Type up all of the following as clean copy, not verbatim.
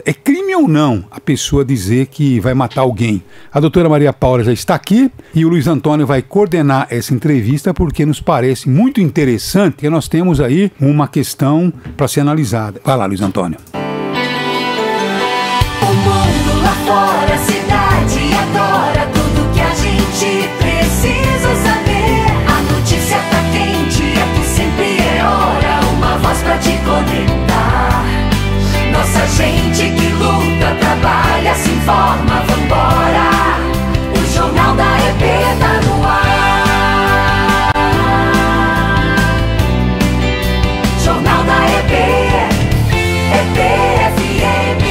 É crime ou não a pessoa dizer que vai matar alguém? A doutora Maria Paula já está aqui e o Luiz Antônio vai coordenar essa entrevista porque nos parece muito interessante que nós temos aí uma questão para ser analisada. Vai lá, Luiz Antônio. O mundo lá fora, a cidade adora tudo que a gente precisa saber. A notícia tá quente, aqui sempre é hora, uma voz pra te conectar. Nossa gente que luta, trabalha, se informa, vambora. O Jornal da EP tá no ar. Jornal da EP, EP-FM.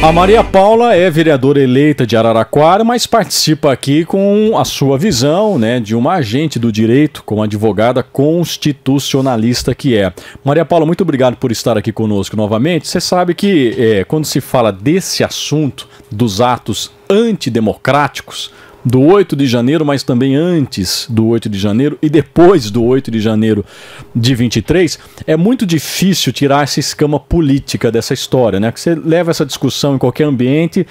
A Maria Paula é vereadora eleita de Araraquara, mas participa aqui com a sua visão, né, de uma agente do direito, como advogada constitucionalista que é. Maria Paula, muito obrigado por estar aqui conosco novamente. Você sabe que quando se fala desse assunto, dos atos antidemocráticos, do 8 de janeiro, mas também antes do 8 de janeiro e depois do 8 de janeiro de 23, é muito difícil tirar essa escama política dessa história, né? Que você leva essa discussão em qualquer ambiente,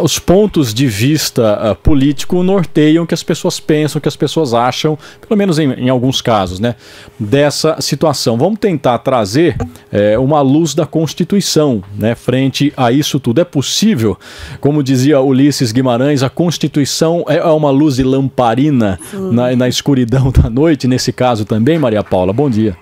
os pontos de vista político norteiam o que as pessoas pensam, o que as pessoas acham, pelo menos em alguns casos, né? Dessa situação. Vamos tentar trazer uma luz da Constituição, né? Frente a isso tudo. É possível, como dizia Ulisses Guimarães, a Constituição é uma luz de lamparina na escuridão da noite, nesse caso também, Maria Paula? Bom dia.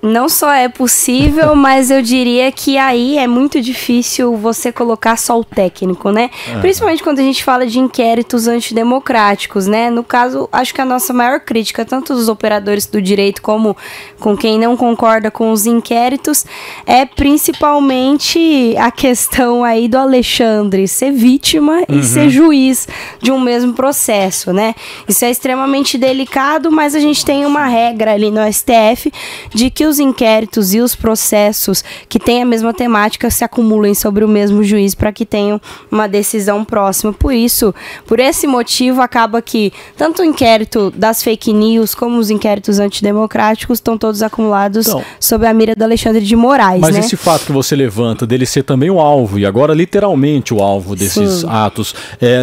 Não só é possível, mas eu diria que aí é muito difícil você colocar só o técnico, né? Principalmente quando a gente fala de inquéritos antidemocráticos, né? No caso, acho que a nossa maior crítica, tanto dos operadores do direito como com quem não concorda com os inquéritos, é principalmente a questão aí do Alexandre ser vítima e ser juiz de um mesmo processo, né? Isso é extremamente delicado, mas a gente tem uma regra ali no STF de que os inquéritos e os processos que têm a mesma temática se acumulem sobre o mesmo juiz para que tenham uma decisão próxima. Por isso, por esse motivo, acaba que tanto o inquérito das fake news como os inquéritos antidemocráticos estão todos acumulados sob a mira do Alexandre de Moraes, mas né? Esse fato que você levanta dele ser também o alvo, e agora literalmente o alvo desses atos,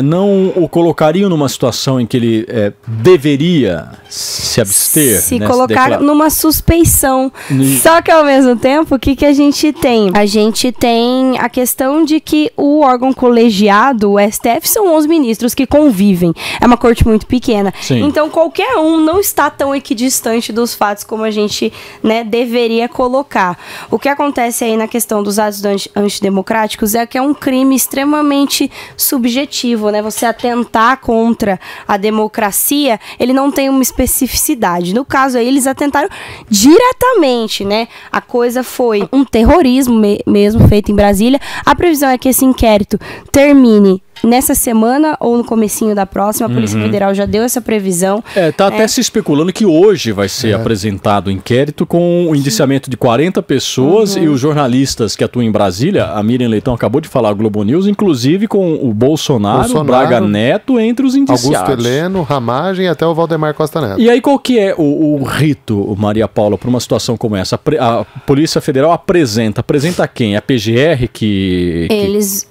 não o colocariam numa situação em que ele deveria se abster? Se colocar numa suspeição. Só que ao mesmo tempo, o que a gente tem? A gente tem a questão de que o órgão colegiado, o STF, são 11 ministros que convivem. É uma corte muito pequena. Sim. Então qualquer um não está tão equidistante dos fatos como a gente, né, deveria colocar. O que acontece aí na questão dos atos antidemocráticos é que é um crime extremamente subjetivo, né? Você atentar contra a democracia, ele não tem uma especificidade. No caso aí, eles atentaram diretamente, né? A coisa foi um terrorismo mesmo feito em Brasília. A previsão é que esse inquérito termine nessa semana ou no comecinho da próxima. A Polícia Federal já deu essa previsão. Tá até se especulando que hoje vai ser apresentado o inquérito com o indiciamento de 40 pessoas e os jornalistas que atuam em Brasília, a Miriam Leitão acabou de falar, Globo News, inclusive com o Bolsonaro, Braga Neto entre os indiciados. Augusto Heleno, Ramagem e até o Valdemar Costa Neto. E aí qual que é o rito, Maria Paula, para uma situação como essa? A Polícia Federal apresenta quem? A PGR que...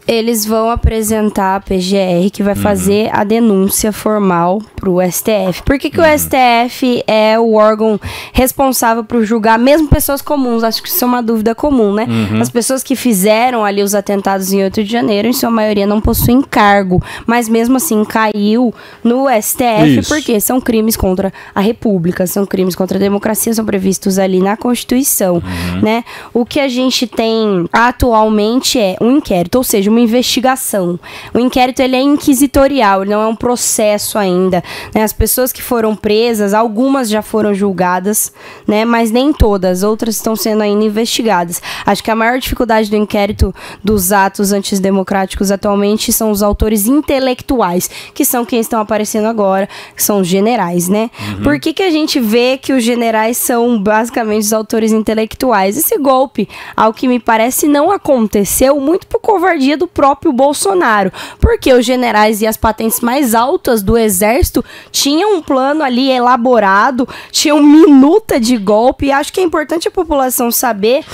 Eles vão apresentar a PGR, que vai fazer a denúncia formal para o STF. Por que o STF é o órgão responsável por julgar mesmo pessoas comuns? Acho que isso é uma dúvida comum, né? As pessoas que fizeram ali os atentados em 8 de janeiro, em sua maioria não possuem cargo, mas mesmo assim caiu no STF porque são crimes contra a República, são crimes contra a democracia, são previstos ali na Constituição, né? O que a gente tem atualmente é um inquérito, ou seja, uma investigação. O inquérito, ele é inquisitorial, ele não é um processo ainda, né? As pessoas que foram presas, algumas já foram julgadas, né? Mas nem todas, outras estão sendo ainda investigadas. Acho que a maior dificuldade do inquérito dos atos antidemocráticos atualmente são os autores intelectuais, que são quem estão aparecendo agora, que são os generais, né? Por que a gente vê que os generais são basicamente os autores intelectuais? Esse golpe, ao que me parece, não aconteceu muito por covardia do próprio Bolsonaro, porque os generais e as patentes mais altas do exército tinham um plano ali elaborado, tinham minuta de golpe, e acho que é importante a população saber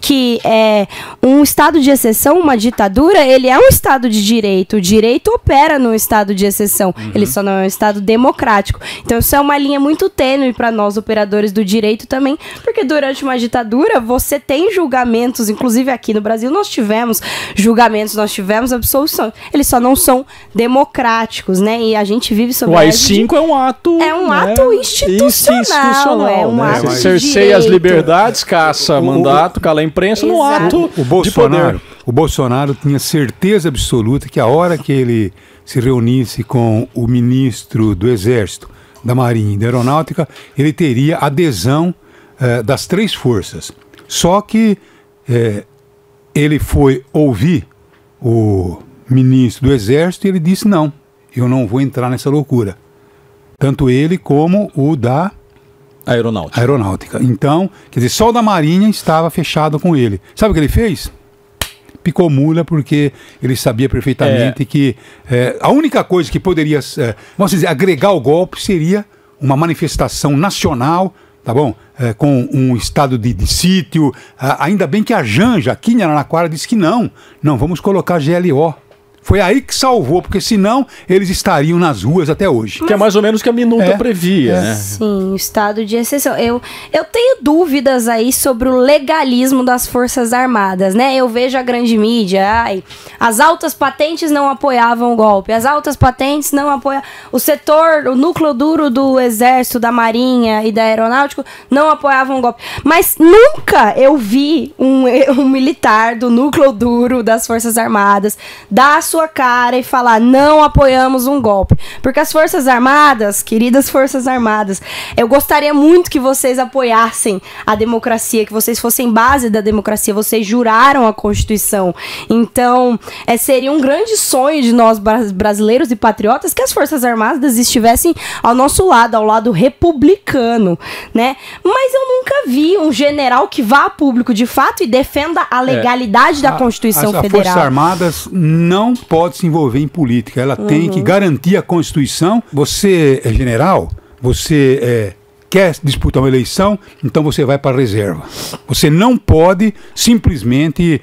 que um estado de exceção, uma ditadura, ele é um estado de direito. O direito opera num estado de exceção. Ele só não é um estado democrático. Então isso é uma linha muito tênue para nós, operadores do direito também, porque durante uma ditadura você tem julgamentos, inclusive aqui no Brasil nós tivemos julgamentos, nós tivemos absoluções. Eles só não são democráticos, né? E a gente vive sobre o AI-5 é um ato... É um ato institucional. É um ato de cerceia as direito. liberdades, caça mandato, cala a imprensa no ato O Bolsonaro tinha certeza absoluta que a hora que ele se reunisse com o ministro do Exército, da Marinha e da Aeronáutica, ele teria adesão das 3 forças. Só que ele foi ouvir o ministro do Exército e ele disse: não, eu não vou entrar nessa loucura. Tanto ele como o da aeronáutica. Então, quer dizer, só o da Marinha estava fechado com ele. Sabe o que ele fez? Picou mula, porque ele sabia perfeitamente que a única coisa que poderia, vamos dizer, agregar o golpe seria uma manifestação nacional, tá bom? Com um estado de sítio. Ainda bem que a Janja, aqui em Araraquara, disse que não, vamos colocar GLO. Foi aí que salvou, porque senão eles estariam nas ruas até hoje. Que é mais ou menos o que a minuta previa, né? Sim, estado de exceção. Eu tenho dúvidas aí sobre o legalismo das Forças Armadas, né? Eu vejo a grande mídia, as altas patentes não apoiavam o golpe, as altas patentes não apoiavam... O núcleo duro do Exército, da Marinha e da Aeronáutica não apoiavam o golpe. Mas nunca eu vi um militar do núcleo duro das Forças Armadas dar sua cara e falar: não apoiamos um golpe. Porque as Forças Armadas, queridas Forças Armadas, eu gostaria muito que vocês apoiassem a democracia, que vocês fossem base da democracia, vocês juraram a Constituição. Então, seria um grande sonho de nós brasileiros e patriotas que as Forças Armadas estivessem ao nosso lado, ao lado republicano, né? Mas eu nunca vi um general que vá a público de fato e defenda a legalidade da Constituição Federal. As Forças Armadas não pode se envolver em política, ela tem que garantir a Constituição. Você é general, você quer disputar uma eleição, então você vai para a reserva. Você não pode simplesmente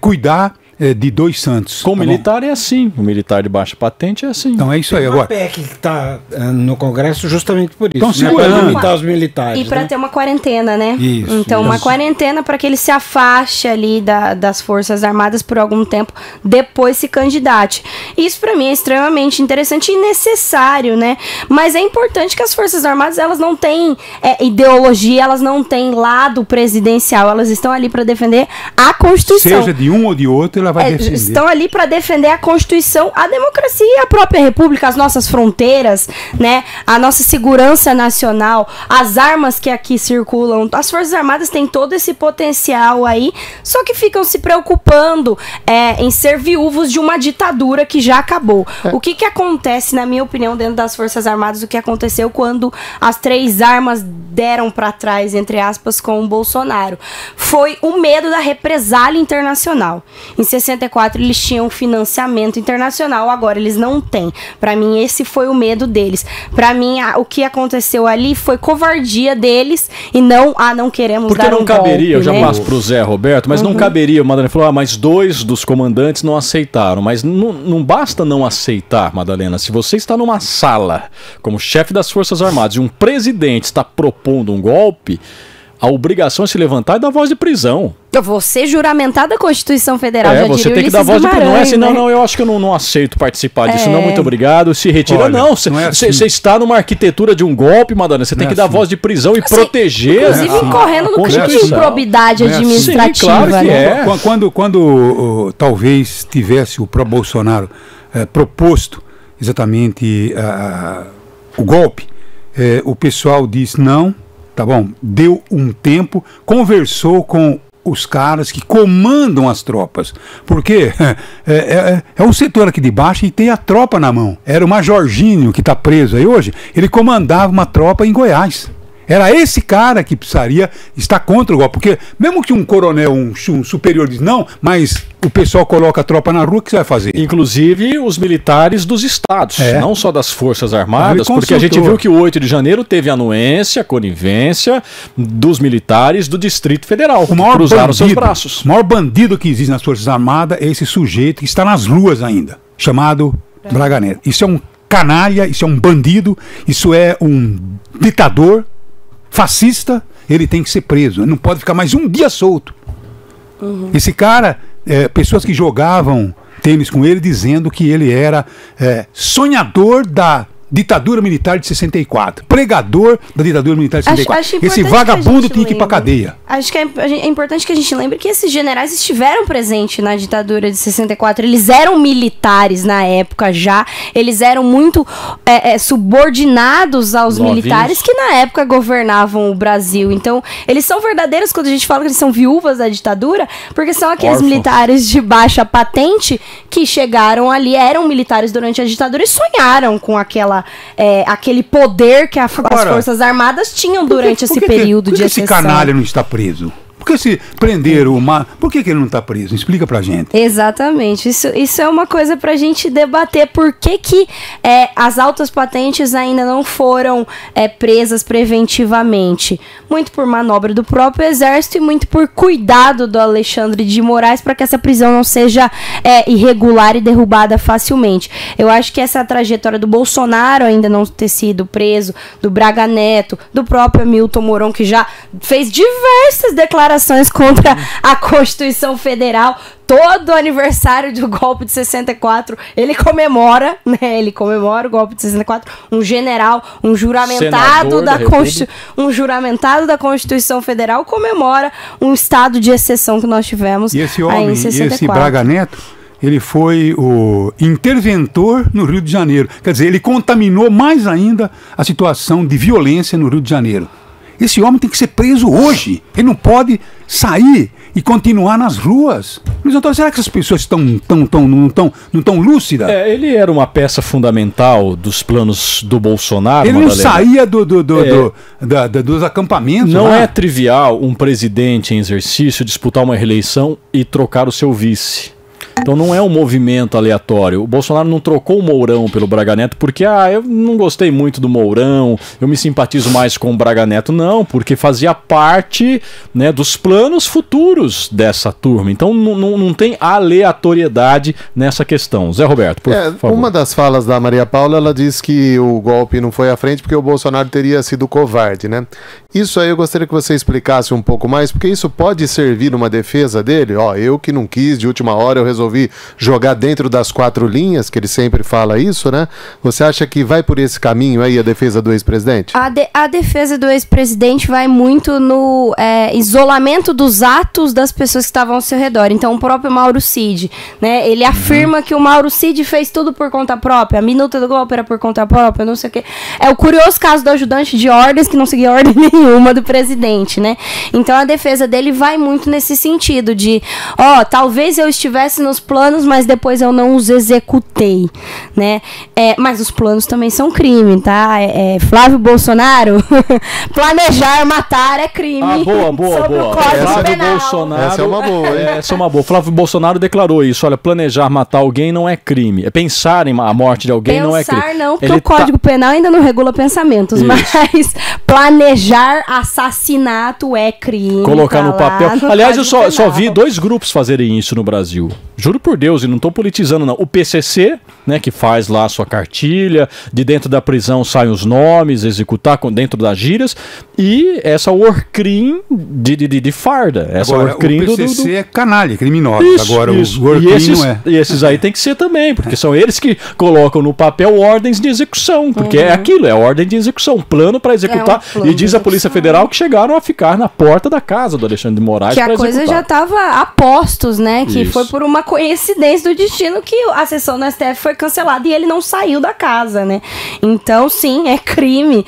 cuidar de 2 santos. Com o militar é assim, o militar de baixa patente é assim. Então é isso aí. Tem Agora, uma PEC que está no Congresso justamente por isso, então, para limitar os militares. E para ter uma quarentena, né? Isso, então, uma quarentena para que ele se afaste ali das Forças Armadas por algum tempo, depois se candidate. Isso para mim é extremamente interessante e necessário, né? Mas é importante que as Forças Armadas, elas não têm ideologia, elas não têm lado presidencial, elas estão ali para defender a Constituição. Seja de um ou de outro, ela vai defender. Estão ali para defender a Constituição, a democracia e a própria República, as nossas fronteiras, né? A nossa segurança nacional, as armas que aqui circulam. As Forças Armadas têm todo esse potencial aí, só que ficam se preocupando em ser viúvos de uma ditadura que já acabou. O que acontece, na minha opinião, dentro das Forças Armadas, o que aconteceu quando as 3 armas deram para trás, entre aspas, com o Bolsonaro? Foi o medo da represália internacional. Em 64 eles tinham financiamento internacional, agora eles não têm. Para mim esse foi o medo deles. Para mim o que aconteceu ali foi covardia deles e não queremos porque dar um não caberia, golpe, eu já né? passo pro Zé Roberto, mas não caberia, o Madalena falou, mas 2 dos comandantes não aceitaram, mas não basta não aceitar, Madalena, se você está numa sala como chefe das Forças Armadas e um presidente está propondo um golpe, a obrigação é se levantar e dar voz de prisão. Você juramentar da Constituição Federal, já você diria tem que dar voz de prisão. Não é assim, né? não, eu acho que eu não aceito participar disso, não, muito obrigado, se retira. Olha, não, você está numa arquitetura de um golpe, Madalena, você tem que dar voz de prisão e proteger. Inclusive incorrendo no crime de improbidade administrativa. Sim, claro que né? Quando talvez tivesse o pró-Bolsonaro proposto exatamente o golpe, o pessoal disse não, tá bom, deu um tempo, conversou com os caras que comandam as tropas, porque é um setor aqui de baixo e tem a tropa na mão. Era o Major Ginho, que está preso aí hoje, ele comandava uma tropa em Goiás. Era esse cara que precisaria estar contra o golpe. Porque mesmo que um coronel, um superior diz não, mas o pessoal coloca a tropa na rua, o que você vai fazer? Inclusive os militares dos estados, não só das Forças Armadas, Ele porque a gente consultou. viu que o 8 de janeiro teve anuência, conivência dos militares do Distrito Federal, que cruzaram seus braços. O maior bandido que existe nas Forças Armadas é esse sujeito que está nas ruas ainda, chamado Braga Neto. Isso é um canalha, isso é um bandido, isso é um ditador fascista, ele tem que ser preso, ele não pode ficar mais um dia solto. Esse cara, pessoas que jogavam tênis com ele dizendo que ele era sonhador da ditadura militar de 64, pregador da ditadura militar de 64. Acho Esse importante vagabundo que a gente tinha que ir pra lembre. cadeia. Acho que é importante que a gente lembre que esses generais estiveram presentes na ditadura de 64. Eles eram militares na época já. Eles eram muito subordinados aos Novinhos. militares que na época governavam o Brasil. Então, eles são verdadeiros quando a gente fala que eles são viúvas da ditadura, porque são aqueles Órfãos. militares de baixa patente que chegaram ali, eram militares durante a ditadura e sonharam com aquele poder que as Forças Armadas tinham durante esse período por que de esse exceção. canalha não está preso? Por que se prenderam uma... Por que ele não está preso? Explica pra gente. Exatamente, isso é uma coisa pra gente debater. Por que as altas patentes ainda não foram presas preventivamente? Muito por manobra do próprio exército e muito por cuidado do Alexandre de Moraes para que essa prisão não seja irregular e derrubada facilmente. Eu acho que essa trajetória do Bolsonaro ainda não ter sido preso, do Braga Neto, do próprio Hamilton Mourão, que já fez diversas declarações contra a Constituição Federal. Todo aniversário do golpe de 64, ele comemora, né? Ele comemora o golpe de 64. Um general, um juramentado um juramentado da Constituição Federal comemora um estado de exceção que nós tivemos E esse aí homem, em 64. esse Braga Neto, ele foi o interventor no Rio de Janeiro. Quer dizer, ele contaminou mais ainda a situação de violência no Rio de Janeiro. Esse homem tem que ser preso hoje. Ele não pode sair e continuar nas ruas. Luiz Antônio, será que essas pessoas não tão lúcidas? Ele era uma peça fundamental dos planos do Bolsonaro. Ele não Madalena. saía dos acampamentos. Não lá. é trivial um presidente em exercício disputar uma reeleição e trocar o seu vice. Então não é um movimento aleatório. O Bolsonaro não trocou o Mourão pelo Braga Neto porque eu não gostei muito do Mourão, eu me simpatizo mais com o Braga Neto. Não, porque fazia parte, né, dos planos futuros dessa turma. Então não tem aleatoriedade nessa questão. Zé Roberto, por favor. Uma das falas da Maria Paula, ela diz que o golpe não foi à frente porque o Bolsonaro teria sido covarde, né? Isso aí eu gostaria que você explicasse um pouco mais, porque isso pode servir numa defesa dele. Eu que não quis, de última hora eu resolvi jogar dentro das 4 linhas, que ele sempre fala isso, né? Você acha que vai por esse caminho aí a defesa do ex-presidente? A defesa do ex-presidente vai muito no isolamento dos atos das pessoas que estavam ao seu redor. Então, o próprio Mauro Cid, né? Ele afirma que o Mauro Cid fez tudo por conta própria, a minuta do golpe era por conta própria, não sei o quê. É o curioso caso do ajudante de ordens que não seguia ordem nenhuma do presidente, né? Então, a defesa dele vai muito nesse sentido de, talvez eu estivesse nos planos, mas depois eu não os executei, né? Mas os planos também são crime, tá? Flávio Bolsonaro, planejar matar é crime. Boa. Sob o Código Flávio Penal. Bolsonaro. Essa é uma boa, hein? Essa é uma boa. Flávio Bolsonaro declarou isso. Olha, planejar matar alguém não é crime. Pensar em a morte de alguém não é crime. Pensar não, porque Ele o Código Penal ainda não regula pensamentos, Isso. mas planejar assassinato é crime. Colocar tá no lá papel. no Aliás, eu Código só vi Penal. 2 grupos fazerem isso no Brasil. Juro por Deus, e não estou politizando, não. O PCC, né, que faz lá a sua cartilha, de dentro da prisão saem os nomes, executar dentro das gírias, e essa Orcrim de farda. Essa Agora, Orcrim o PCC é canalha, criminosa. Agora, o e Orcrim não é. E esses aí tem que ser também, porque são eles que colocam no papel ordens de execução, porque é aquilo, é a ordem de execução, plano para executar. plano E diz de a Polícia execução. Federal que chegaram a ficar na porta da casa do Alexandre de Moraes Que para a coisa executar. já estava a postos, né? Que Isso. foi por uma coincidência do destino que a sessão do STF foi cancelada e ele não saiu da casa, né? Então, sim, é crime.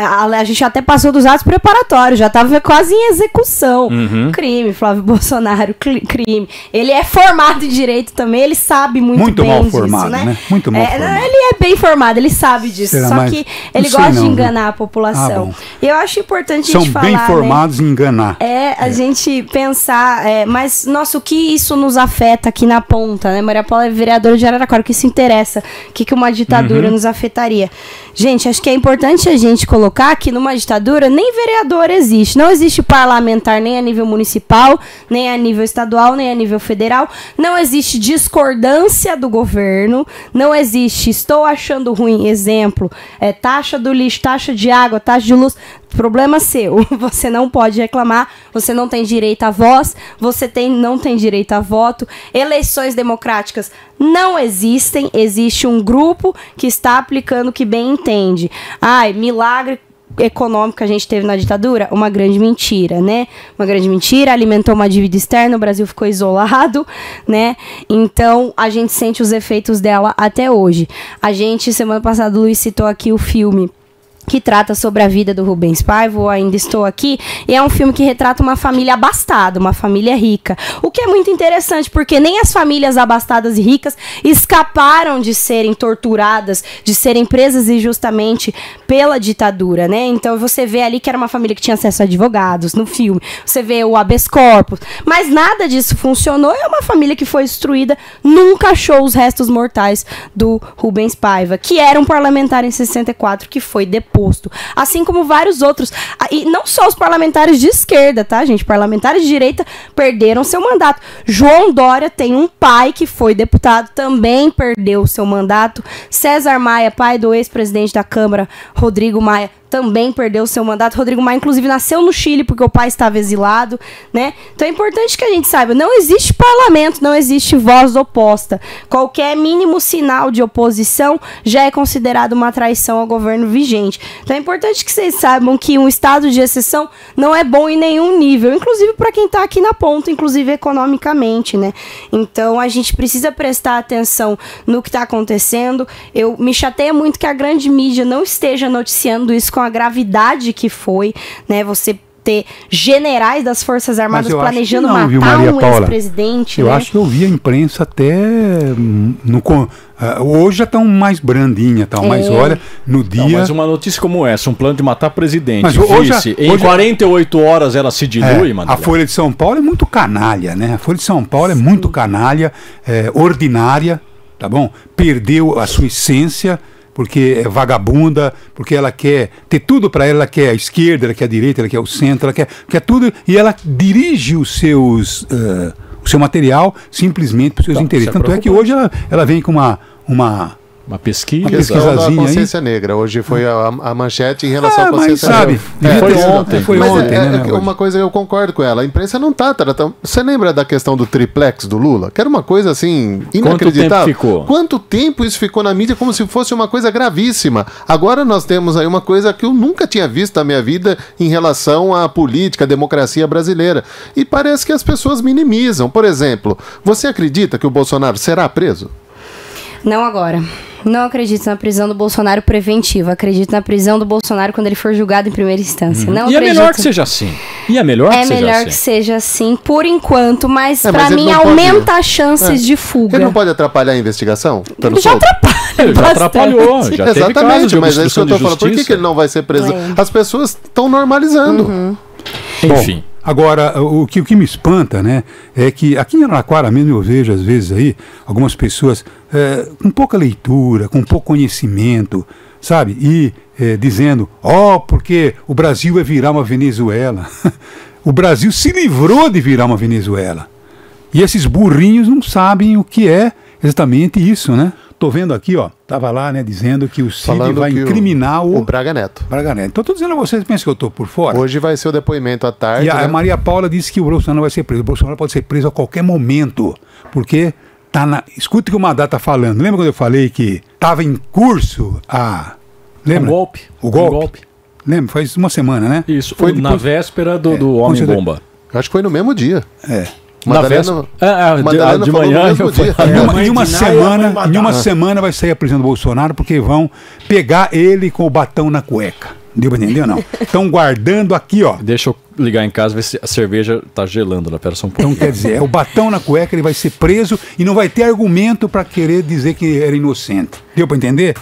A gente até passou dos atos preparatórios, já estava quase em execução. Crime, Flávio Bolsonaro, crime. Ele é formado em direito também, ele sabe muito bem mal disso, formado, né? Muito mal formado. Ele é bem formado, ele sabe disso. Será só mais? que ele Não sei gosta de não, enganar a população. bom. E eu acho importante a São gente falar, bem né? formados em enganar. A gente pensar, mas, nossa, o que isso nos afeta aqui na ponta, né? Maria Paula é vereadora de Araraquara, o que isso interessa? O que uma ditadura nos afetaria? Gente, acho que é importante a gente colocar que numa ditadura nem vereador existe. Não existe parlamentar nem a nível municipal, nem a nível estadual, nem a nível federal. Não existe discordância do governo. Não existe estou achando ruim, exemplo, taxa do lixo, taxa de água, taxa de luz. Problema seu, você não pode reclamar, você não tem direito à voz, não tem direito a voto. Eleições democráticas não existem, existe um grupo que está aplicando o que bem entende. Milagre econômico que a gente teve na ditadura, uma grande mentira, né? Uma grande mentira, alimentou uma dívida externa, o Brasil ficou isolado, né? Então, a gente sente os efeitos dela até hoje. Semana passada, o Luiz citou aqui o filme que trata sobre a vida do Rubens Paiva, Ainda Estou Aqui, e é um filme que retrata uma família abastada, uma família rica, o que é muito interessante, porque nem as famílias abastadas e ricas escaparam de serem torturadas, de serem presas injustamente pela ditadura, né? Então você vê ali que era uma família que tinha acesso a advogados no filme, você vê o habeas corpus, mas nada disso funcionou, é uma família que foi destruída, nunca achou os restos mortais do Rubens Paiva, que era um parlamentar em 64, que foi deposto. Assim como vários outros. E não só os parlamentares de esquerda, tá, gente? Parlamentares de direita perderam seu mandato. João Dória tem um pai que foi deputado, também perdeu seu mandato. César Maia, pai do ex-presidente da Câmara, Rodrigo Maia, também perdeu seu mandato. Rodrigo Maia, inclusive, nasceu no Chile porque o pai estava exilado, né? Então é importante que a gente saiba, não existe parlamento, não existe voz oposta. Qualquer mínimo sinal de oposição já é considerado uma traição ao governo vigente. Então é importante que vocês saibam que um estado de exceção não é bom em nenhum nível, inclusive para quem está aqui na ponta, inclusive economicamente, né? Então a gente precisa prestar atenção no que está acontecendo. Eu me chateia muito que a grande mídia não esteja noticiando isso com a gravidade que foi, né? Você ter generais das Forças Armadas planejando matar um ex-presidente. Eu acho que eu vi a imprensa até hoje já estão mais brandinha, mas olha, no dia... Não, mas uma notícia como essa, um plano de matar presidente, mas vice, em 48 horas ela se dilui, A Folha de São Paulo é muito canalha, né? A Folha de São Paulo é muito canalha, ordinária, tá bom? Perdeu a sua essência, porque é vagabunda, porque ela quer ter tudo para ela quer a esquerda, ela quer a direita, ela quer o centro, ela quer tudo, e ela dirige o seu material simplesmente para os seus interesses. Tanto é que hoje ela vem com uma pesquisa. A questão da consciência negra. Hoje foi a manchete em relação à consciência negra. Foi ontem. Né, uma coisa eu concordo com ela. A imprensa não está tratando. Você lembra da questão do triplex do Lula? Que era uma coisa assim inacreditável. Quanto tempo isso ficou na mídia como se fosse uma coisa gravíssima? Agora nós temos aí uma coisa que eu nunca tinha visto na minha vida em relação à política, à democracia brasileira. E parece que as pessoas minimizam. Por exemplo, você acredita que o Bolsonaro será preso? Não agora. Não acredito na prisão do Bolsonaro preventiva. Acredito na prisão do Bolsonaro quando ele for julgado em primeira instância. Não e é melhor que seja assim. É melhor que seja assim, por enquanto, mas pra mim aumenta as chances de fuga. Ele não pode atrapalhar a investigação? Ele já atrapalha. Ele já atrapalhou. Já teve exatamente, mas é isso que eu tô falando. Por que ele não vai ser preso? As pessoas estão normalizando. Enfim. Agora, o que me espanta, né, é que aqui em Araraquara mesmo eu vejo, às vezes, aí, algumas pessoas com pouca leitura, com pouco conhecimento, sabe? E dizendo, porque o Brasil vai virar uma Venezuela. O Brasil se livrou de virar uma Venezuela. E esses burrinhos não sabem o que é exatamente isso, né? Tô vendo aqui, tava lá, né, dizendo que o Cid vai incriminar o Braga Neto. Então, tô dizendo a vocês, pensa que eu tô por fora? Hoje vai ser o depoimento à tarde. E a Maria Paula disse que o Bolsonaro vai ser preso. O Bolsonaro pode ser preso a qualquer momento, porque escuta o que o Madá tá falando. Lembra quando eu falei que tava em curso lembra? O golpe. Lembra? Faz uma semana, né? Isso, foi na véspera do Homem-Bomba. Eu acho que foi no mesmo dia. Madalena de falou manhã no mesmo dia. Em uma semana vai sair a prisão do Bolsonaro, porque vão pegar ele com o batão na cueca. Deu pra entender ou não? Estão guardando aqui, ó. Deixa eu ligar em casa, ver se a cerveja tá gelando lá. Pera só um pouco. Então, quer dizer, é o batão na cueca, ele vai ser preso e não vai ter argumento para querer dizer que era inocente. Deu para entender?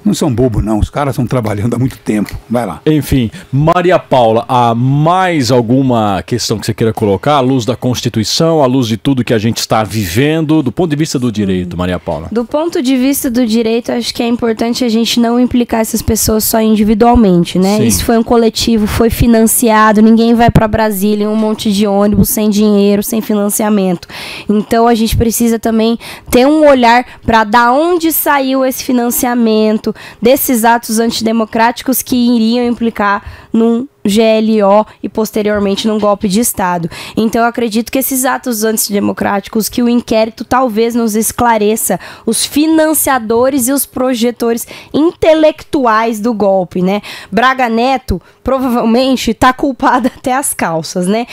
Não são bobos, não. Os caras estão trabalhando há muito tempo. Vai lá. Enfim, Maria Paula, há mais alguma questão que você queira colocar à luz da Constituição, à luz de tudo que a gente está vivendo, do ponto de vista do direito, Maria Paula? Do ponto de vista do direito, acho que é importante a gente não implicar essas pessoas só individualmente, né? Sim. Isso foi um coletivo, foi financiado, ninguém vai para Brasília em um monte de ônibus sem dinheiro, sem financiamento. Então a gente precisa também ter um olhar para da onde saiu esse financiamento, desses atos antidemocráticos que iriam implicar num GLO e posteriormente num golpe de Estado. Então eu acredito que esses atos antidemocráticos, que o inquérito talvez nos esclareça os financiadores e os projetores intelectuais do golpe, né? Braga Neto provavelmente tá culpado até as calças, né?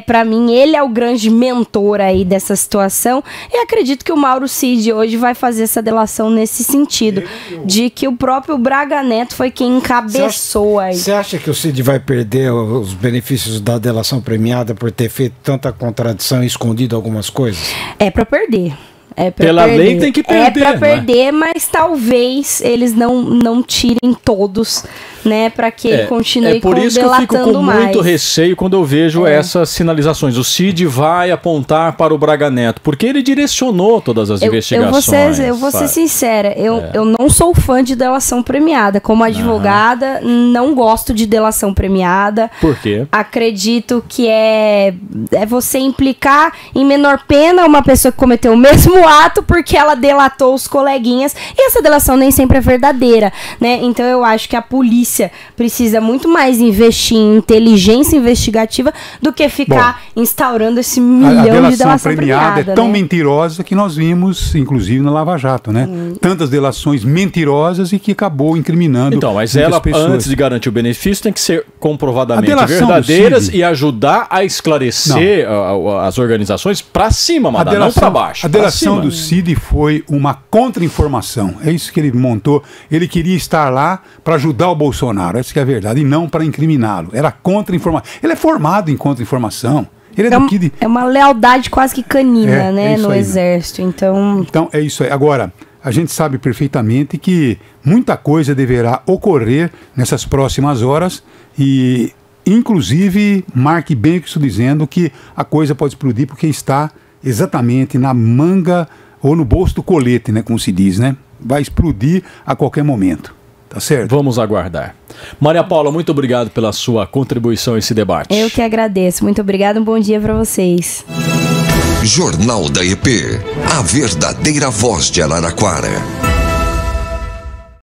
Para mim ele é o grande mentor aí dessa situação e acredito que o Mauro Cid hoje vai fazer essa delação nesse sentido, de que o próprio Braga Neto foi quem encabeçou aí. Você acha que o Cid vai perder os benefícios da delação premiada por ter feito tanta contradição e escondido algumas coisas? É para perder. Pela lei tem que perder. É pra perder, mas talvez eles não tirem todos, né? Pra que ele continue por isso que eu fico com mais. muito receio quando eu vejo essas sinalizações. O Cid vai apontar para o Braga Neto, porque ele direcionou todas as investigações. Eu vou ser sincera, eu não sou fã de delação premiada. Como advogada, não gosto de delação premiada. Por quê? Acredito que é você implicar em menor pena uma pessoa que cometeu o mesmo ato porque ela delatou os coleguinhas, e essa delação nem sempre é verdadeira, né? Então eu acho que a polícia precisa muito mais investir em inteligência investigativa do que ficar instaurando esse milhão de delação premiada é tão né? mentirosa que nós vimos, inclusive, na Lava Jato, né? Tantas delações mentirosas e que acabou incriminando. Então, mas muitas ela, pessoas. antes de garantir o benefício, tem que ser comprovadamente verdadeiras e ajudar a esclarecer as organizações para cima, Madá, não para baixo. A delação do Cid foi uma contra-informação. É isso que ele montou. Ele queria estar lá para ajudar o Bolsonaro. Essa que é a verdade. E não para incriminá-lo. Era contra-informação. Ele é formado em contra-informação. Ele é uma lealdade quase que canina, né? No exército. Então é isso aí. Agora, a gente sabe perfeitamente que muita coisa deverá ocorrer nessas próximas horas e, inclusive, marque bem o que estou dizendo, que a coisa pode explodir porque está exatamente na manga ou no bolso do colete, né, como se diz, né? Vai explodir a qualquer momento, tá certo? Vamos aguardar. Maria Paula, muito obrigado pela sua contribuição a esse debate. Eu que agradeço. Muito obrigada, um bom dia para vocês. Jornal da EP, a verdadeira voz de Araraquara.